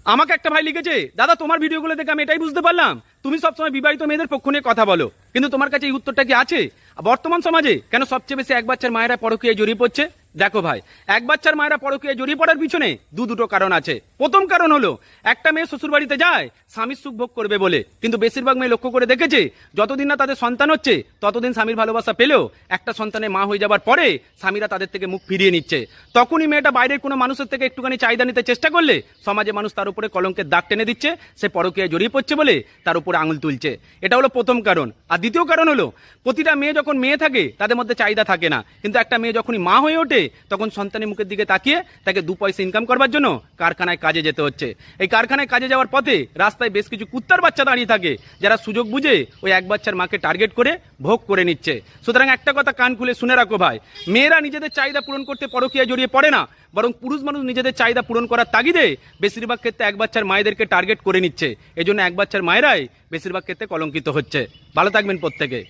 আমাকে একটা ভাই লিখেছে, দাদা তোমার ভিডিওগুলো দেখে আমি এটাই বুঝতে পারলাম তুমি সবসময় বিবাহিত মেয়েদের পক্ষ নিয়ে কথা বলো, কিন্তু তোমার কাছে এই উত্তরটা কি আছে? বর্তমান সমাজে কেন সবচেয়ে বেশি এক বাচ্চার মায়েরা পরকীয়ায় জড়িয়ে পড়ছে? দেখো ভাই, এক বাচ্চার মায়েরা পরকীয়ায় জড়িয়ে পড়ার পিছনে দুটো কারণ আছে। প্রথম কারণ হলো, একটা মেয়ে শ্বশুর বাড়িতে যায় স্বামীর সুখ ভোগ করবে বলে, কিন্তু বেশিরভাগ মেয়ে লক্ষ্য করে দেখেছে যতদিন না তাদের সন্তান হচ্ছে ততদিন স্বামীর ভালোবাসা পেলেও একটা সন্তানের মা হয়ে যাবার পরে স্বামীরা তাদের থেকে মুখ ফিরিয়ে নিচ্ছে। তখনই মেয়েটা বাইরের কোনো মানুষের থেকে একটুখানি চাহিদা নিতে চেষ্টা করলে সমাজে মানুষ তার উপরে কলঙ্কের দাগ টেনে দিচ্ছে, সে পরকীয়ায় জড়িয়ে পড়ছে বলে তার উপরে আঙুল তুলছে। এটা হলো প্রথম কারণ। আর দ্বিতীয় কারণ হলো, প্রতিটা মেয়ে যখন মেয়ে থাকে তাদের মধ্যে চাহিদা থাকে না, কিন্তু একটা মেয়ে যখনই মা হয়ে ওঠে তখন সন্তানের মুখের দিকে তাকিয়ে তাকে 2 পয়সা ইনকাম করবার জন্য কারখানায় কাজে যেতে হচ্ছে। এই কারখানায় কাজে যাওয়ার পথে রাস্তায় বেশ কিছু কুত্তার বাচ্চা দাঁড়িয়ে থাকে, যারা সুযোগ বুঝে ওই এক বাচ্চার মাকে টার্গেট করে ভোগ করে নিচ্ছে। সুতরাং একটা কথা কান খুলে শুনে রাখো ভাই, মেয়েরা নিজেদের চাহিদা পূরণ করতে পরকীয়ায় জড়িয়ে পড়ে না, বরং পুরুষ মানুষ নিজেদের চাহিদা পূরণ করার তাগিদে বেশিরভাগ ক্ষেত্রে এক বাচ্চার মায়েদেরকে টার্গেট করে নিচ্ছে। এজন্য এক বাচ্চার মায়েরাই বেশিরভাগ ক্ষেত্রে কলঙ্কিত হচ্ছে। ভালো থাকবেন প্রত্যেকে।